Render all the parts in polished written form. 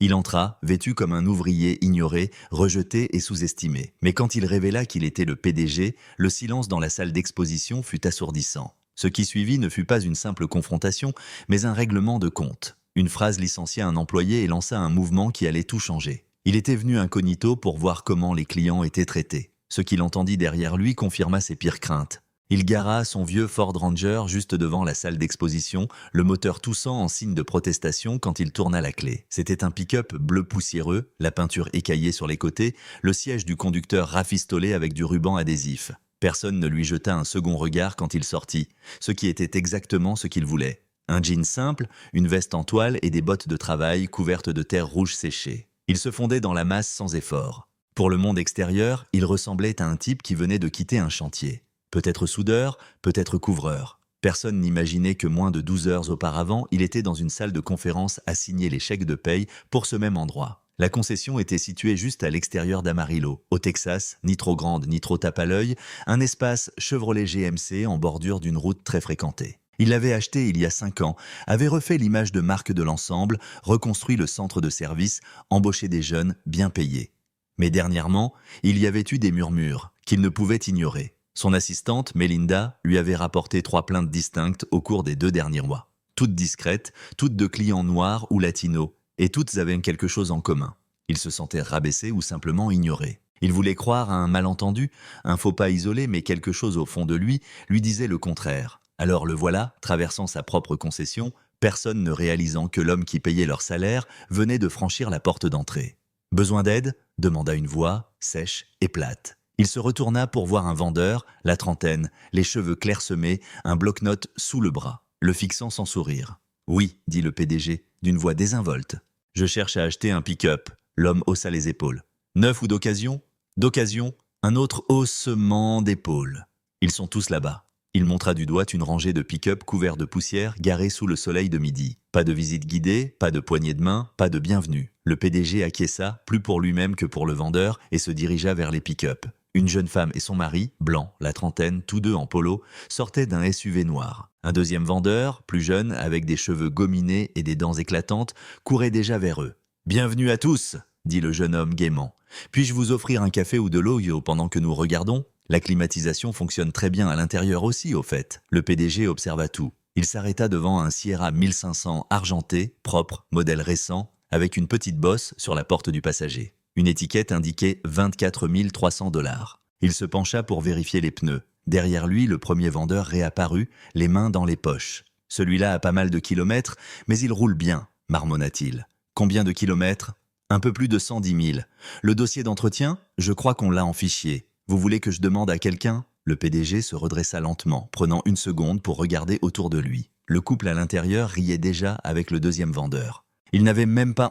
Il entra, vêtu comme un ouvrier ignoré, rejeté et sous-estimé. Mais quand il révéla qu'il était le PDG, le silence dans la salle d'exposition fut assourdissant. Ce qui suivit ne fut pas une simple confrontation, mais un règlement de compte. Une phrase licencia un employé et lança un mouvement qui allait tout changer. Il était venu incognito pour voir comment les clients étaient traités. Ce qu'il entendit derrière lui confirma ses pires craintes. Il gara son vieux Ford Ranger juste devant la salle d'exposition, le moteur toussant en signe de protestation quand il tourna la clé. C'était un pick-up bleu poussiéreux, la peinture écaillée sur les côtés, le siège du conducteur rafistolé avec du ruban adhésif. Personne ne lui jeta un second regard quand il sortit, ce qui était exactement ce qu'il voulait. Un jean simple, une veste en toile et des bottes de travail couvertes de terre rouge séchée. Il se fondait dans la masse sans effort. Pour le monde extérieur, il ressemblait à un type qui venait de quitter un chantier. Peut-être soudeur, peut-être couvreur. Personne n'imaginait que moins de 12 heures auparavant, il était dans une salle de conférence à signer les chèques de paye pour ce même endroit. La concession était située juste à l'extérieur d'Amarillo, au Texas, ni trop grande ni trop tape à l'œil, un espace Chevrolet GMC en bordure d'une route très fréquentée. Il l'avait acheté il y a 5 ans, avait refait l'image de marque de l'ensemble, reconstruit le centre de service, embauché des jeunes bien payés. Mais dernièrement, il y avait eu des murmures qu'il ne pouvait ignorer. Son assistante, Melinda, lui avait rapporté 3 plaintes distinctes au cours des 2 derniers mois. Toutes discrètes, toutes de clients noirs ou latinos, et toutes avaient quelque chose en commun. Il se sentait rabaissé ou simplement ignoré. Il voulait croire à un malentendu, un faux pas isolé, mais quelque chose au fond de lui disait le contraire. Alors le voilà, traversant sa propre concession, personne ne réalisant que l'homme qui payait leur salaire venait de franchir la porte d'entrée. « Besoin d'aide ?» demanda une voix, sèche et plate. Il se retourna pour voir un vendeur, la trentaine, les cheveux clairsemés, un bloc-notes sous le bras, le fixant sans sourire. « Oui, dit le PDG, d'une voix désinvolte. Je cherche à acheter un pick-up. » L'homme haussa les épaules. « Neuf ou d'occasion ? » D'occasion, un autre haussement d'épaules. Ils sont tous là-bas. Il montra du doigt une rangée de pick-up couverts de poussière garés sous le soleil de midi. Pas de visite guidée, pas de poignée de main, pas de bienvenue. Le PDG acquiesça, plus pour lui-même que pour le vendeur, et se dirigea vers les pick-up. Une jeune femme et son mari, blanc, la trentaine, tous deux en polo, sortaient d'un SUV noir. Un deuxième vendeur, plus jeune, avec des cheveux gominés et des dents éclatantes, courait déjà vers eux. « Bienvenue à tous !» dit le jeune homme gaiement. « Puis-je vous offrir un café ou de l'eau pendant que nous regardons ?» La climatisation fonctionne très bien à l'intérieur aussi, au fait. Le PDG observa tout. Il s'arrêta devant un Sierra 1500 argenté, propre, modèle récent, avec une petite bosse sur la porte du passager. Une étiquette indiquait 24 300 $. Il se pencha pour vérifier les pneus. Derrière lui, le premier vendeur réapparut, les mains dans les poches. « Celui-là a pas mal de kilomètres, mais il roule bien, marmonna-t-il. « Combien de kilomètres ? » « Un peu plus de 110 000. Le dossier d'entretien ? Je crois qu'on l'a en fichier. Vous voulez que je demande à quelqu'un ? » Le PDG se redressa lentement, prenant une seconde pour regarder autour de lui. Le couple à l'intérieur riait déjà avec le deuxième vendeur. Il n'avait même pas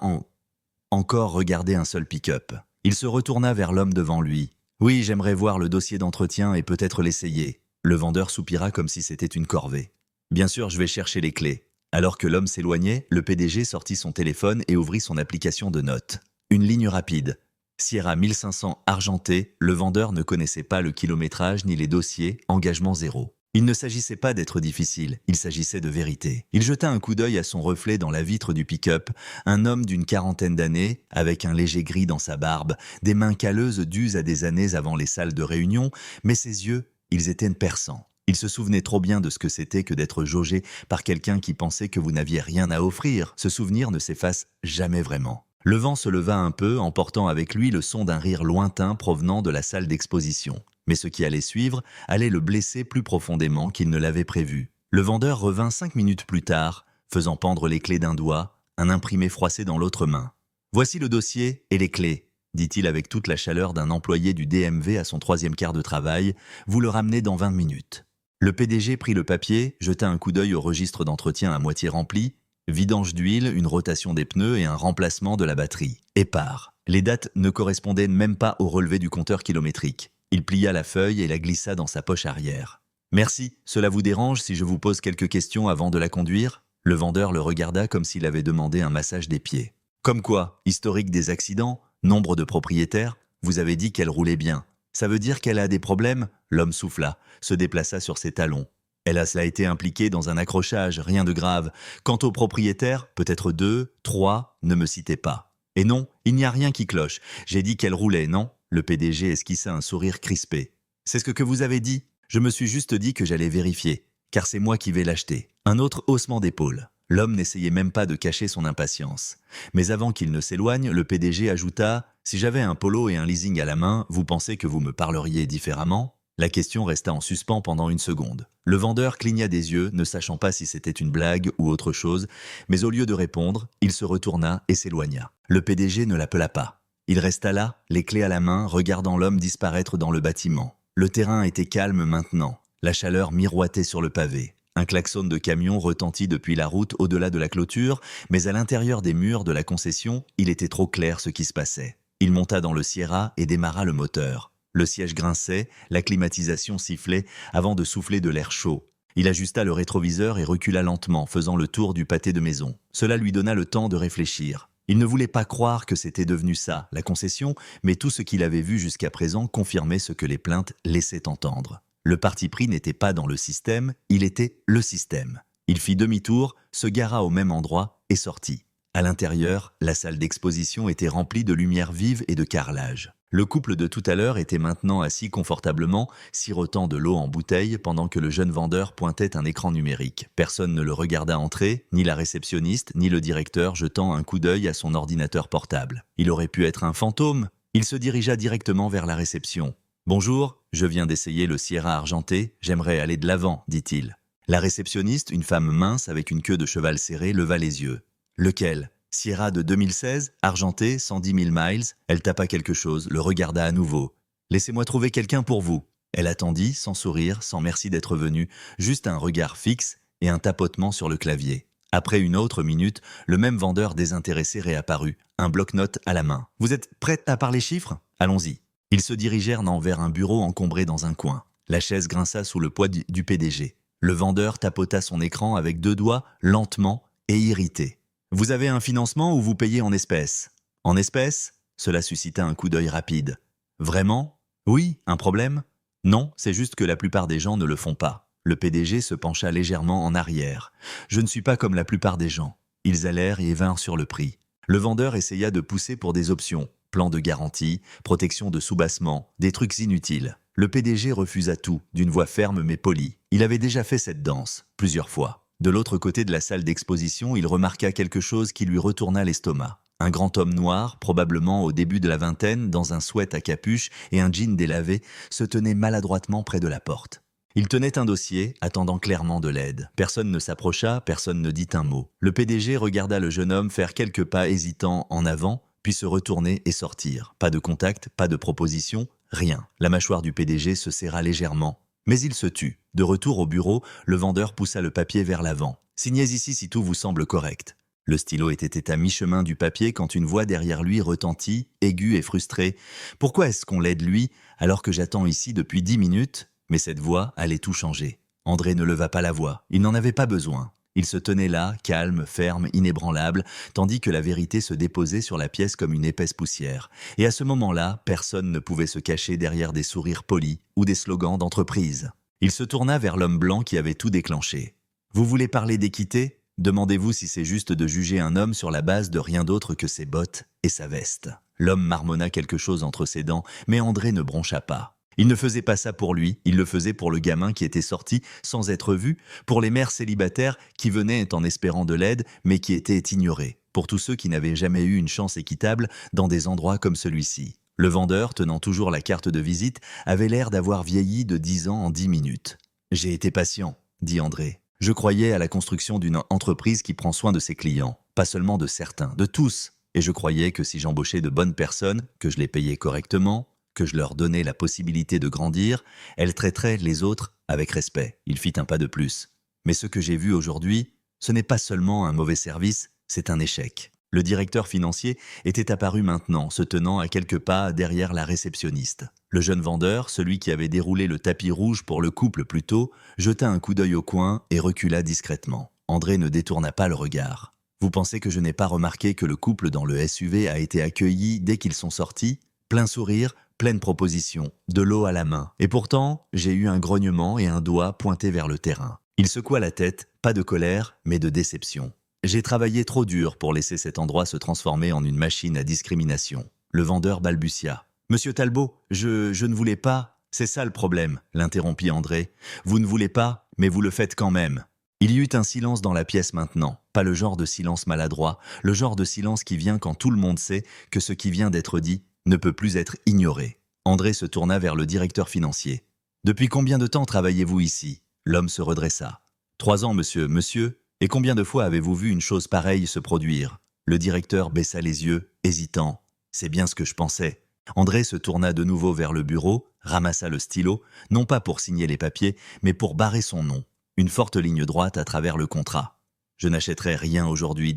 encore regardé un seul pick-up. Il se retourna vers l'homme devant lui. « Oui, j'aimerais voir le dossier d'entretien et peut-être l'essayer. » Le vendeur soupira comme si c'était une corvée. « Bien sûr, je vais chercher les clés. » Alors que l'homme s'éloignait, le PDG sortit son téléphone et ouvrit son application de notes. Une ligne rapide. Sierra 1500 argenté, le vendeur ne connaissait pas le kilométrage ni les dossiers, engagement zéro. Il ne s'agissait pas d'être difficile, il s'agissait de vérité. Il jeta un coup d'œil à son reflet dans la vitre du pick-up, un homme d'une 40aine d'années, avec un léger gris dans sa barbe, des mains calleuses dues à des années avant les salles de réunion, mais ses yeux, ils étaient perçants. Il se souvenait trop bien de ce que c'était que d'être jaugé par quelqu'un qui pensait que vous n'aviez rien à offrir. Ce souvenir ne s'efface jamais vraiment. Le vent se leva un peu, emportant avec lui le son d'un rire lointain provenant de la salle d'exposition. Mais ce qui allait suivre allait le blesser plus profondément qu'il ne l'avait prévu. Le vendeur revint 5 minutes plus tard, faisant pendre les clés d'un doigt, un imprimé froissé dans l'autre main. « Voici le dossier et les clés. » dit-il avec toute la chaleur d'un employé du DMV à son 3e quart de travail. « Vous le ramenez dans 20 minutes. » Le PDG prit le papier, jeta un coup d'œil au registre d'entretien à moitié rempli, vidange d'huile, une rotation des pneus et un remplacement de la batterie. Et part. Les dates ne correspondaient même pas au relevé du compteur kilométrique. Il plia la feuille et la glissa dans sa poche arrière. « Merci, cela vous dérange si je vous pose quelques questions avant de la conduire ?» Le vendeur le regarda comme s'il avait demandé un massage des pieds. « Comme quoi, historique des accidents, nombre de propriétaires, vous avez dit qu'elle roulait bien. Ça veut dire qu'elle a des problèmes ?» L'homme souffla, se déplaça sur ses talons. « Elle a cela été impliquée dans un accrochage, rien de grave. Quant aux propriétaires, peut-être 2, 3, ne me citez pas. » Et non, il n'y a rien qui cloche. J'ai dit qu'elle roulait, non? Le PDG esquissa un sourire crispé. C'est ce que vous avez dit? Je me suis juste dit que j'allais vérifier, car c'est moi qui vais l'acheter. Un autre haussement d'épaule. L'homme n'essayait même pas de cacher son impatience. Mais avant qu'il ne s'éloigne, le PDG ajouta « Si j'avais un polo et un leasing à la main, vous pensez que vous me parleriez différemment ?» La question resta en suspens pendant une seconde. Le vendeur cligna des yeux, ne sachant pas si c'était une blague ou autre chose, mais au lieu de répondre, il se retourna et s'éloigna. Le PDG ne l'appela pas. Il resta là, les clés à la main, regardant l'homme disparaître dans le bâtiment. Le terrain était calme maintenant. La chaleur miroitait sur le pavé. Un klaxon de camion retentit depuis la route au-delà de la clôture, mais à l'intérieur des murs de la concession, il était trop clair ce qui se passait. Il monta dans le Sierra et démarra le moteur. Le siège grinçait, la climatisation sifflait avant de souffler de l'air chaud. Il ajusta le rétroviseur et recula lentement, faisant le tour du pâté de maison. Cela lui donna le temps de réfléchir. Il ne voulait pas croire que c'était devenu ça, la concession, mais tout ce qu'il avait vu jusqu'à présent confirmait ce que les plaintes laissaient entendre. Le parti pris n'était pas dans le système, il était le système. Il fit demi-tour, se gara au même endroit et sortit. À l'intérieur, la salle d'exposition était remplie de lumière vive et de carrelage. Le couple de tout à l'heure était maintenant assis confortablement, sirotant de l'eau en bouteille pendant que le jeune vendeur pointait un écran numérique. Personne ne le regarda entrer, ni la réceptionniste, ni le directeur jetant un coup d'œil à son ordinateur portable. Il aurait pu être un fantôme. Il se dirigea directement vers la réception. « Bonjour, je viens d'essayer le Sierra argenté, j'aimerais aller de l'avant, dit-il. » La réceptionniste, une femme mince avec une queue de cheval serrée, leva les yeux. « Lequel ? Sierra de 2016, argenté, 110 000 miles. » Elle tapa quelque chose, le regarda à nouveau. « Laissez-moi trouver quelqu'un pour vous. » Elle attendit, sans sourire, sans merci d'être venue, juste un regard fixe et un tapotement sur le clavier. Après une autre minute, le même vendeur désintéressé réapparut, un bloc-notes à la main. « Vous êtes prête à parler chiffres ? Allons-y. » Ils se dirigèrent vers un bureau encombré dans un coin. La chaise grinça sous le poids du PDG. Le vendeur tapota son écran avec 2 doigts, lentement et irrité. « Vous avez un financement ou vous payez en espèces ? » « En espèces ?» Cela suscita un coup d'œil rapide. « Vraiment ? Oui, un problème ? Non, c'est juste que la plupart des gens ne le font pas. » Le PDG se pencha légèrement en arrière. « Je ne suis pas comme la plupart des gens. » Ils allèrent et vinrent sur le prix. Le vendeur essaya de pousser pour des options. Plan de garantie, protection de soubassement, des trucs inutiles. Le PDG refusa tout, d'une voix ferme mais polie. Il avait déjà fait cette danse, plusieurs fois. De l'autre côté de la salle d'exposition, il remarqua quelque chose qui lui retourna l'estomac. Un grand homme noir, probablement au début de la vingtaine, dans un sweat à capuche et un jean délavé, se tenait maladroitement près de la porte. Il tenait un dossier, attendant clairement de l'aide. Personne ne s'approcha, personne ne dit un mot. Le PDG regarda le jeune homme faire quelques pas hésitants en avant, puis se retourner et sortir. Pas de contact, pas de proposition, rien. La mâchoire du PDG se serra légèrement. Mais il se tut. De retour au bureau, le vendeur poussa le papier vers l'avant. « Signez ici si tout vous semble correct. » Le stylo était à mi-chemin du papier quand une voix derrière lui retentit, aiguë et frustrée. « Pourquoi est-ce qu'on l'aide lui, alors que j'attends ici depuis 10 minutes ?» Mais cette voix allait tout changer. André ne leva pas la voix. Il n'en avait pas besoin. Il se tenait là, calme, ferme, inébranlable, tandis que la vérité se déposait sur la pièce comme une épaisse poussière. Et à ce moment-là, personne ne pouvait se cacher derrière des sourires polis ou des slogans d'entreprise. Il se tourna vers l'homme blanc qui avait tout déclenché. « Vous voulez parler d'équité ? Demandez-vous si c'est juste de juger un homme sur la base de rien d'autre que ses bottes et sa veste. » L'homme marmonna quelque chose entre ses dents, mais André ne broncha pas. Il ne faisait pas ça pour lui, il le faisait pour le gamin qui était sorti sans être vu, pour les mères célibataires qui venaient en espérant de l'aide mais qui étaient ignorées, pour tous ceux qui n'avaient jamais eu une chance équitable dans des endroits comme celui-ci. Le vendeur, tenant toujours la carte de visite, avait l'air d'avoir vieilli de 10 ans en 10 minutes. « J'ai été patient, » dit André. « Je croyais à la construction d'une entreprise qui prend soin de ses clients, pas seulement de certains, de tous. Et je croyais que si j'embauchais de bonnes personnes, que je les payais correctement, que je leur donnais la possibilité de grandir, elles traiteraient les autres avec respect. » Il fit un pas de plus. « Mais ce que j'ai vu aujourd'hui, ce n'est pas seulement un mauvais service, c'est un échec. » Le directeur financier était apparu maintenant, se tenant à quelques pas derrière la réceptionniste. Le jeune vendeur, celui qui avait déroulé le tapis rouge pour le couple plus tôt, jeta un coup d'œil au coin et recula discrètement. André ne détourna pas le regard. « Vous pensez que je n'ai pas remarqué que le couple dans le SUV a été accueilli dès qu'ils sont sortis ? Plein sourire, pleine proposition, de l'eau à la main. Et pourtant, j'ai eu un grognement et un doigt pointé vers le terrain. » Il secoua la tête, pas de colère, mais de déception. J'ai travaillé trop dur pour laisser cet endroit se transformer en une machine à discrimination. Le vendeur balbutia. Monsieur Talbot, je ne voulais pas. C'est ça le problème, l'interrompit André. Vous ne voulez pas, mais vous le faites quand même. Il y eut un silence dans la pièce maintenant, pas le genre de silence maladroit, le genre de silence qui vient quand tout le monde sait que ce qui vient d'être dit ne peut plus être ignoré. André se tourna vers le directeur financier. Depuis combien de temps travaillez-vous ici? L'homme se redressa. 3 ans, monsieur. Et combien de fois avez-vous vu une chose pareille se produire? Le directeur baissa les yeux, hésitant. C'est bien ce que je pensais. André se tourna de nouveau vers le bureau, ramassa le stylo, non pas pour signer les papiers, mais pour barrer son nom. Une forte ligne droite à travers le contrat. Je n'achèterai rien aujourd'hui,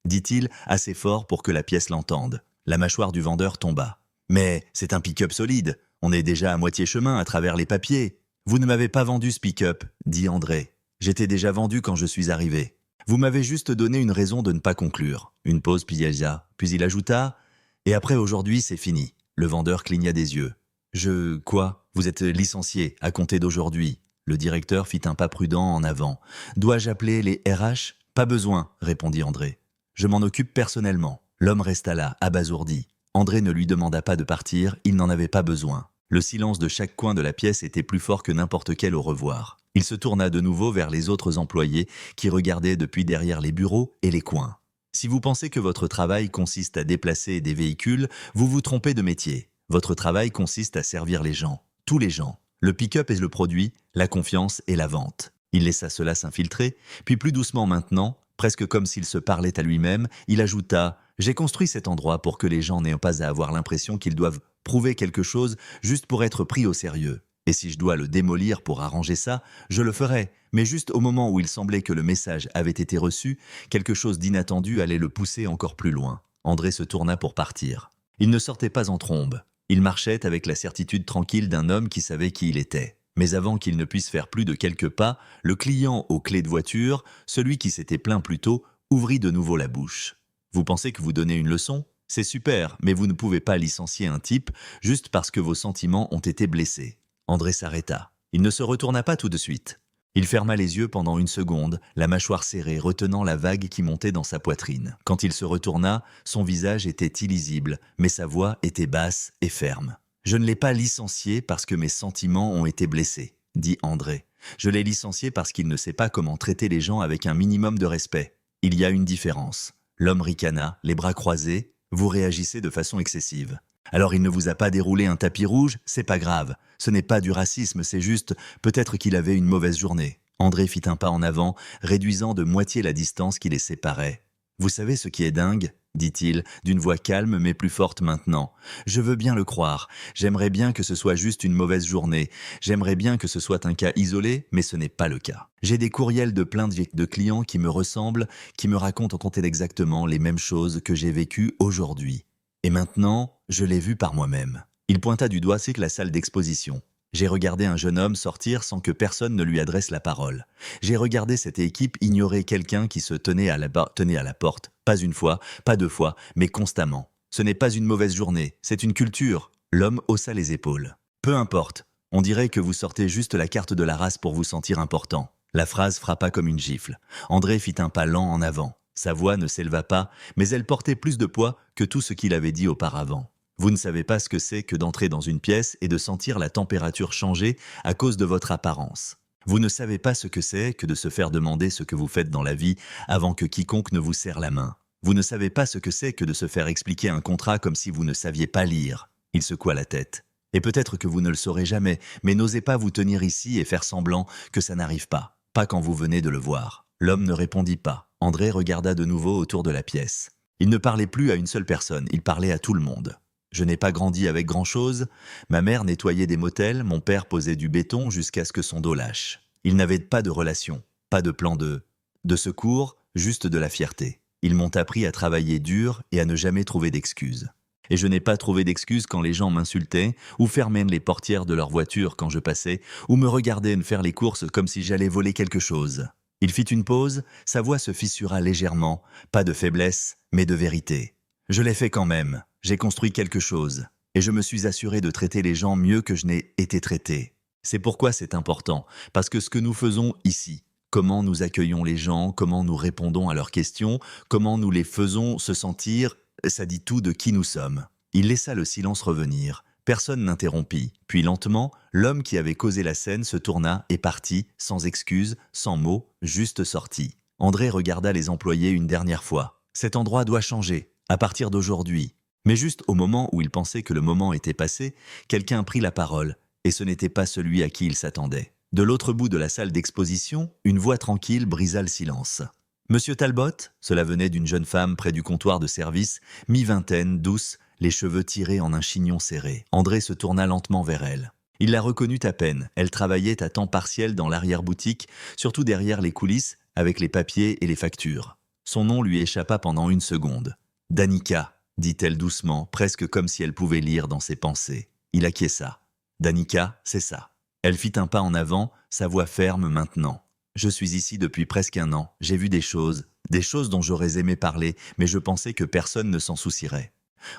dit-il, assez fort pour que la pièce l'entende. La mâchoire du vendeur tomba. Mais c'est un pick-up solide. On est déjà à moitié chemin à travers les papiers. Vous ne m'avez pas vendu ce pick-up, dit André. J'étais déjà vendu quand je suis arrivé. Vous m'avez juste donné une raison de ne pas conclure. Une pause puis il ajouta « Et après aujourd'hui, c'est fini ». Le vendeur cligna des yeux. « Quoi? Vous êtes licencié à compter d'aujourd'hui ». Le directeur fit un pas prudent en avant. « Dois-je appeler les RH ?»« Pas besoin », répondit André. « Je m'en occupe personnellement. » L'homme resta là, abasourdi. André ne lui demanda pas de partir, il n'en avait pas besoin. Le silence de chaque coin de la pièce était plus fort que n'importe quel au revoir. Il se tourna de nouveau vers les autres employés qui regardaient depuis derrière les bureaux et les coins. Si vous pensez que votre travail consiste à déplacer des véhicules, vous vous trompez de métier. Votre travail consiste à servir les gens, tous les gens. Le pick-up est le produit, la confiance et la vente. Il laissa cela s'infiltrer, puis plus doucement maintenant, presque comme s'il se parlait à lui-même, il ajouta « J'ai construit cet endroit pour que les gens n'aient pas à avoir l'impression qu'ils doivent prouver quelque chose juste pour être pris au sérieux. Et si je dois le démolir pour arranger ça, je le ferai. Mais juste au moment où il semblait que le message avait été reçu, quelque chose d'inattendu allait le pousser encore plus loin. André se tourna pour partir. Il ne sortait pas en trombe. Il marchait avec la certitude tranquille d'un homme qui savait qui il était. Mais avant qu'il ne puisse faire plus de quelques pas, le client aux clés de voiture, celui qui s'était plaint plus tôt, ouvrit de nouveau la bouche. « Vous pensez que vous donnez une leçon ? C'est super, mais vous ne pouvez pas licencier un type juste parce que vos sentiments ont été blessés. » André s'arrêta. Il ne se retourna pas tout de suite. Il ferma les yeux pendant une seconde, la mâchoire serrée, retenant la vague qui montait dans sa poitrine. Quand il se retourna, son visage était illisible, mais sa voix était basse et ferme. « Je ne l'ai pas licencié parce que mes sentiments ont été blessés, » dit André. « Je l'ai licencié parce qu'il ne sait pas comment traiter les gens avec un minimum de respect. Il y a une différence. » L'homme ricana, les bras croisés. « Vous réagissez de façon excessive. » Alors il ne vous a pas déroulé un tapis rouge, c'est pas grave. Ce n'est pas du racisme, c'est juste peut-être qu'il avait une mauvaise journée. André fit un pas en avant, réduisant de moitié la distance qui les séparait. « Vous savez ce qui est dingue ?» dit-il, d'une voix calme mais plus forte maintenant. « Je veux bien le croire. J'aimerais bien que ce soit juste une mauvaise journée. J'aimerais bien que ce soit un cas isolé, mais ce n'est pas le cas. J'ai des courriels de plaintes de clients qui me ressemblent, qui me racontent exactement les mêmes choses que j'ai vécues aujourd'hui. Et maintenant, je l'ai vu par moi-même. » Il pointa du doigt la salle d'exposition. J'ai regardé un jeune homme sortir sans que personne ne lui adresse la parole. J'ai regardé cette équipe ignorer quelqu'un qui se tenait à la porte. Pas une fois, pas 2 fois, mais constamment. Ce n'est pas une mauvaise journée, c'est une culture. L'homme haussa les épaules. Peu importe. On dirait que vous sortez juste la carte de la race pour vous sentir important. La phrase frappa comme une gifle. André fit un pas lent en avant. Sa voix ne s'éleva pas, mais elle portait plus de poids que tout ce qu'il avait dit auparavant. Vous ne savez pas ce que c'est que d'entrer dans une pièce et de sentir la température changer à cause de votre apparence. Vous ne savez pas ce que c'est que de se faire demander ce que vous faites dans la vie avant que quiconque ne vous serre la main. Vous ne savez pas ce que c'est que de se faire expliquer un contrat comme si vous ne saviez pas lire. Il secoua la tête. Et peut-être que vous ne le saurez jamais, mais n'osez pas vous tenir ici et faire semblant que ça n'arrive pas. Pas quand vous venez de le voir. L'homme ne répondit pas. André regarda de nouveau autour de la pièce. Il ne parlait plus à une seule personne, il parlait à tout le monde. Je n'ai pas grandi avec grand-chose. Ma mère nettoyait des motels, mon père posait du béton jusqu'à ce que son dos lâche. Il n'avait pas de relation, pas de plan de secours, juste de la fierté. Ils m'ont appris à travailler dur et à ne jamais trouver d'excuses. Et je n'ai pas trouvé d'excuses quand les gens m'insultaient, ou fermaient les portières de leur voiture quand je passais, ou me regardaient faire les courses comme si j'allais voler quelque chose. Il fit une pause, sa voix se fissura légèrement, pas de faiblesse, mais de vérité. Je l'ai fait quand même. J'ai construit quelque chose, et je me suis assuré de traiter les gens mieux que je n'ai été traité. C'est pourquoi c'est important, parce que ce que nous faisons ici, comment nous accueillons les gens, comment nous répondons à leurs questions, comment nous les faisons se sentir, ça dit tout de qui nous sommes. Il laissa le silence revenir. Personne n'interrompit. Puis lentement, l'homme qui avait causé la scène se tourna et partit, sans excuse, sans mots, juste sorti. André regarda les employés une dernière fois. Cet endroit doit changer, à partir d'aujourd'hui. Mais juste au moment où il pensait que le moment était passé, quelqu'un prit la parole, et ce n'était pas celui à qui il s'attendait. De l'autre bout de la salle d'exposition, une voix tranquille brisa le silence. « Monsieur Talbot ?» Cela venait d'une jeune femme près du comptoir de service, mi-vingtaine, douce, les cheveux tirés en un chignon serré. André se tourna lentement vers elle. Il la reconnut à peine. Elle travaillait à temps partiel dans l'arrière-boutique, surtout derrière les coulisses, avec les papiers et les factures. Son nom lui échappa pendant une seconde. « Danica », dit-elle doucement, presque comme si elle pouvait lire dans ses pensées. Il acquiesça. « Danica, c'est ça. » Elle fit un pas en avant, sa voix ferme maintenant. « Je suis ici depuis presque 1 an. J'ai vu des choses dont j'aurais aimé parler, mais je pensais que personne ne s'en soucierait. »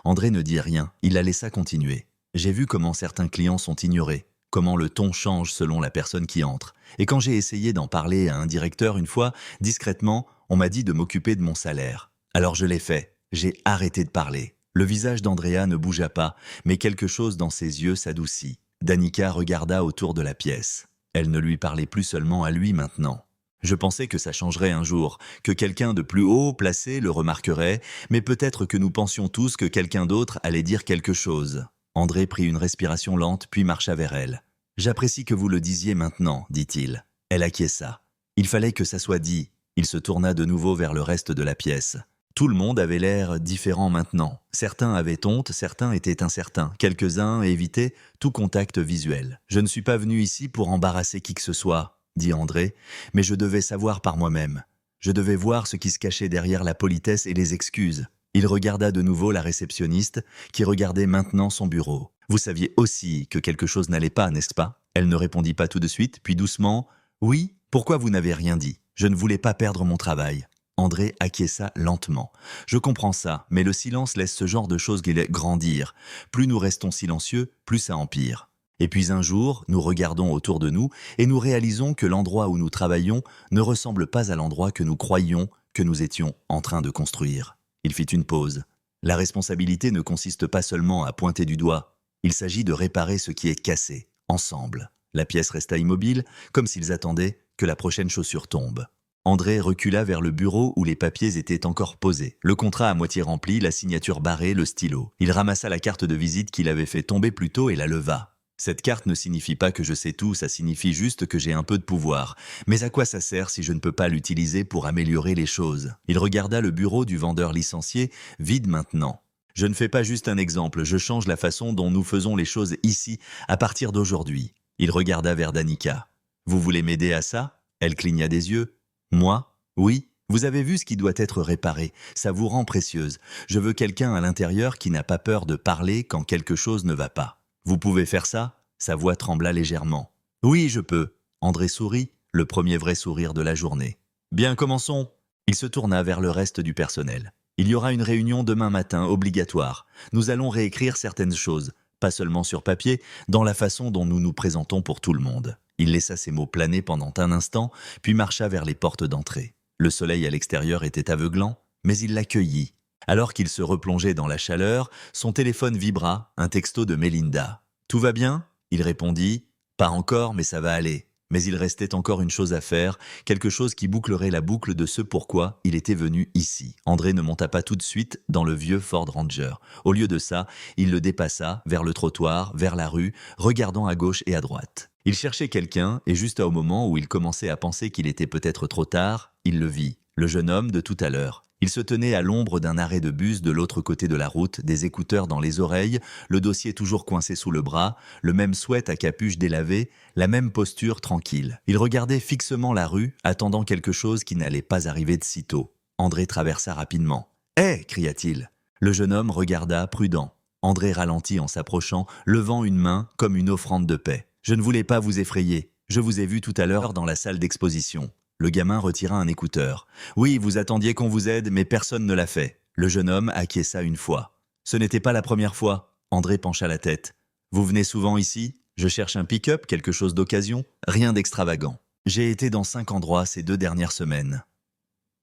André ne dit rien, il la laissa continuer. « J'ai vu comment certains clients sont ignorés, comment le ton change selon la personne qui entre. Et quand j'ai essayé d'en parler à un directeur une fois, discrètement, on m'a dit de m'occuper de mon salaire. Alors je l'ai fait, j'ai arrêté de parler. » Le visage d'Andrea ne bougea pas, mais quelque chose dans ses yeux s'adoucit. Danica regarda autour de la pièce. Elle ne lui parlait plus seulement à lui maintenant. Je pensais que ça changerait un jour, que quelqu'un de plus haut placé le remarquerait, mais peut-être que nous pensions tous que quelqu'un d'autre allait dire quelque chose. André prit une respiration lente, puis marcha vers elle. « J'apprécie que vous le disiez maintenant, dit-il. » Elle acquiesça. Il fallait que ça soit dit. Il se tourna de nouveau vers le reste de la pièce. Tout le monde avait l'air différent maintenant. Certains avaient honte, certains étaient incertains. Quelques-uns évitaient tout contact visuel. « Je ne suis pas venu ici pour embarrasser qui que ce soit, » dit André, « mais je devais savoir par moi-même. Je devais voir ce qui se cachait derrière la politesse et les excuses. » Il regarda de nouveau la réceptionniste, qui regardait maintenant son bureau. « Vous saviez aussi que quelque chose n'allait pas, n'est-ce pas ?» Elle ne répondit pas tout de suite, puis doucement, « Oui, pourquoi vous n'avez rien dit? Je ne voulais pas perdre mon travail. » André acquiesça lentement. « Je comprends ça, mais le silence laisse ce genre de choses grandir. Plus nous restons silencieux, plus ça empire. Et puis un jour, nous regardons autour de nous et nous réalisons que l'endroit où nous travaillons ne ressemble pas à l'endroit que nous croyions que nous étions en train de construire. » Il fit une pause. « La responsabilité ne consiste pas seulement à pointer du doigt. Il s'agit de réparer ce qui est cassé, ensemble. » La pièce resta immobile, comme s'ils attendaient que la prochaine chaussure tombe. André recula vers le bureau où les papiers étaient encore posés. Le contrat à moitié rempli, la signature barrée, le stylo. Il ramassa la carte de visite qu'il avait fait tomber plus tôt et la leva. « Cette carte ne signifie pas que je sais tout, ça signifie juste que j'ai un peu de pouvoir. Mais à quoi ça sert si je ne peux pas l'utiliser pour améliorer les choses ?» Il regarda le bureau du vendeur licencié, vide maintenant. « Je ne fais pas juste un exemple, je change la façon dont nous faisons les choses ici, à partir d'aujourd'hui. » Il regarda vers Danica. « Vous voulez m'aider à ça ?» Elle cligna des yeux. « Moi ? Oui, vous avez vu ce qui doit être réparé. Ça vous rend précieuse. Je veux quelqu'un à l'intérieur qui n'a pas peur de parler quand quelque chose ne va pas. Vous pouvez faire ça ?» Sa voix trembla légèrement. « Oui, je peux. » André sourit, le premier vrai sourire de la journée. « Bien, commençons. » Il se tourna vers le reste du personnel. « Il y aura une réunion demain matin, obligatoire. Nous allons réécrire certaines choses, pas seulement sur papier, dans la façon dont nous nous présentons pour tout le monde. » Il laissa ces mots planer pendant un instant, puis marcha vers les portes d'entrée. Le soleil à l'extérieur était aveuglant, mais il l'accueillit. Alors qu'il se replongeait dans la chaleur, son téléphone vibra, un texto de Mélinda. « Tout va bien ?» Il répondit. « Pas encore, mais ça va aller. » Mais il restait encore une chose à faire, quelque chose qui bouclerait la boucle de ce pourquoi il était venu ici. André ne monta pas tout de suite dans le vieux Ford Ranger. Au lieu de ça, il le dépassa, vers le trottoir, vers la rue, regardant à gauche et à droite. Il cherchait quelqu'un, et juste au moment où il commençait à penser qu'il était peut-être trop tard, il le vit, le jeune homme de tout à l'heure. Il se tenait à l'ombre d'un arrêt de bus de l'autre côté de la route, des écouteurs dans les oreilles, le dossier toujours coincé sous le bras, le même sweat à capuche délavée, la même posture tranquille. Il regardait fixement la rue, attendant quelque chose qui n'allait pas arriver de sitôt. André traversa rapidement. « Hé !» cria-t-il. Le jeune homme regarda, prudent. André ralentit en s'approchant, levant une main comme une offrande de paix. « Je ne voulais pas vous effrayer. Je vous ai vu tout à l'heure dans la salle d'exposition. » Le gamin retira un écouteur. « Oui, vous attendiez qu'on vous aide, mais personne ne l'a fait. » Le jeune homme acquiesça une fois. « Ce n'était pas la première fois. » André pencha la tête. « Vous venez souvent ici ? Je cherche un pick-up, quelque chose d'occasion. Rien d'extravagant. » J'ai été dans 5 endroits ces 2 dernières semaines.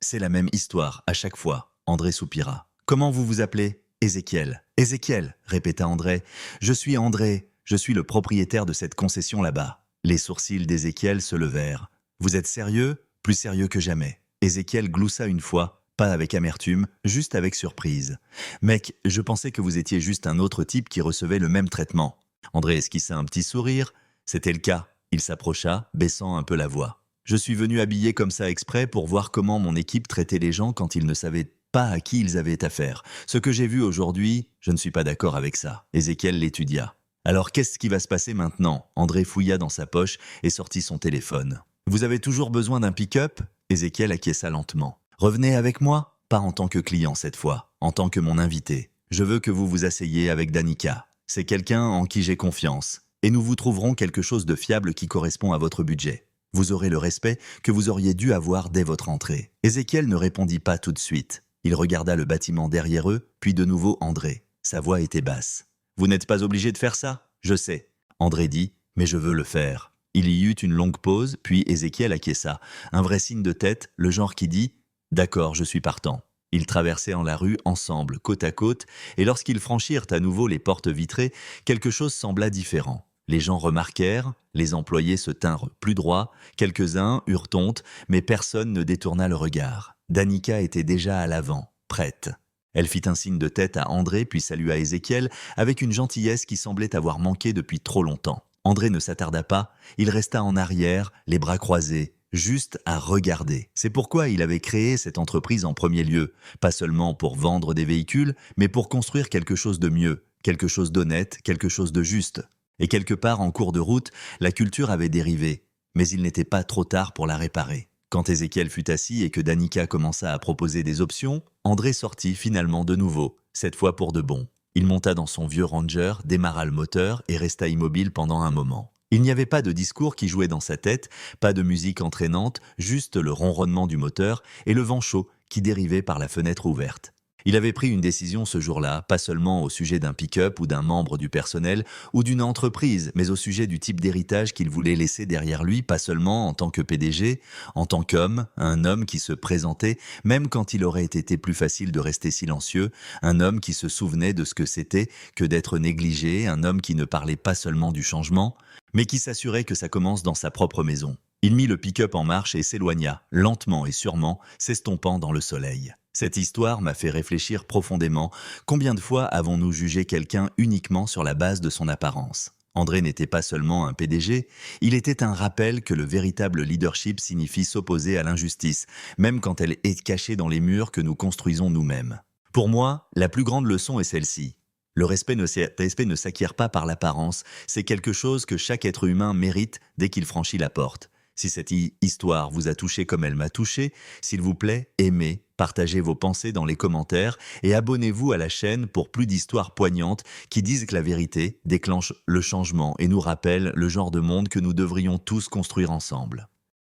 C'est la même histoire, à chaque fois. André soupira. Comment vous vous appelez? Ézéchiel. Ézéchiel, répéta André. Je suis André, je suis le propriétaire de cette concession là-bas. Les sourcils d'Ézéchiel se levèrent. Vous êtes sérieux? Plus sérieux que jamais. Ézéchiel gloussa une fois, pas avec amertume, juste avec surprise. Mec, je pensais que vous étiez juste un autre type qui recevait le même traitement. André esquissa un petit sourire. C'était le cas. Il s'approcha, baissant un peu la voix. Je suis venu habillé comme ça exprès pour voir comment mon équipe traitait les gens quand ils ne savaient pas à qui ils avaient affaire. Ce que j'ai vu aujourd'hui, je ne suis pas d'accord avec ça. Ézéchiel l'étudia. Alors qu'est-ce qui va se passer maintenant? André fouilla dans sa poche et sortit son téléphone. Vous avez toujours besoin d'un pick-up? Ézéchiel acquiesça lentement. Revenez avec moi? Pas en tant que client cette fois, en tant que mon invité. Je veux que vous vous asseyiez avec Danica. C'est quelqu'un en qui j'ai confiance. Et nous vous trouverons quelque chose de fiable qui correspond à votre budget. Vous aurez le respect que vous auriez dû avoir dès votre entrée. Ézéchiel ne répondit pas tout de suite. Il regarda le bâtiment derrière eux, puis de nouveau André. Sa voix était basse. « Vous n'êtes pas obligé de faire ça? Je sais. » André dit, « Mais je veux le faire. » Il y eut une longue pause, puis Ézéchiel acquiesça. Un vrai signe de tête, le genre qui dit « D'accord, je suis partant. » Ils traversèrent la rue ensemble, côte à côte, et lorsqu'ils franchirent à nouveau les portes vitrées, quelque chose sembla différent. Les gens remarquèrent, les employés se tinrent plus droits, quelques-uns eurent honte, mais personne ne détourna le regard. Danica était déjà à l'avant, prête. Elle fit un signe de tête à André puis salua Ézéchiel avec une gentillesse qui semblait avoir manqué depuis trop longtemps. André ne s'attarda pas, il resta en arrière, les bras croisés, juste à regarder. C'est pourquoi il avait créé cette entreprise en premier lieu, pas seulement pour vendre des véhicules, mais pour construire quelque chose de mieux, quelque chose d'honnête, quelque chose de juste. Et quelque part en cours de route, la culture avait dérivé, mais il n'était pas trop tard pour la réparer. Quand Ézéchiel fut assis et que Danica commença à proposer des options, André sortit finalement de nouveau, cette fois pour de bon. Il monta dans son vieux Ranger, démarra le moteur et resta immobile pendant un moment. Il n'y avait pas de discours qui jouait dans sa tête, pas de musique entraînante, juste le ronronnement du moteur et le vent chaud qui dérivait par la fenêtre ouverte. Il avait pris une décision ce jour-là, pas seulement au sujet d'un pick-up ou d'un membre du personnel ou d'une entreprise, mais au sujet du type d'héritage qu'il voulait laisser derrière lui, pas seulement en tant que PDG, en tant qu'homme, un homme qui se présentait, même quand il aurait été plus facile de rester silencieux, un homme qui se souvenait de ce que c'était que d'être négligé, un homme qui ne parlait pas seulement du changement, mais qui s'assurait que ça commence dans sa propre maison. Il mit le pick-up en marche et s'éloigna, lentement et sûrement, s'estompant dans le soleil. Cette histoire m'a fait réfléchir profondément. Combien de fois avons-nous jugé quelqu'un uniquement sur la base de son apparence? André n'était pas seulement un PDG, il était un rappel que le véritable leadership signifie s'opposer à l'injustice, même quand elle est cachée dans les murs que nous construisons nous-mêmes. Pour moi, la plus grande leçon est celle-ci. Le respect ne s'acquiert pas par l'apparence, c'est quelque chose que chaque être humain mérite dès qu'il franchit la porte. Si cette histoire vous a touché comme elle m'a touché, s'il vous plaît, aimez, partagez vos pensées dans les commentaires et abonnez-vous à la chaîne pour plus d'histoires poignantes qui disent que la vérité déclenche le changement et nous rappelle le genre de monde que nous devrions tous construire ensemble.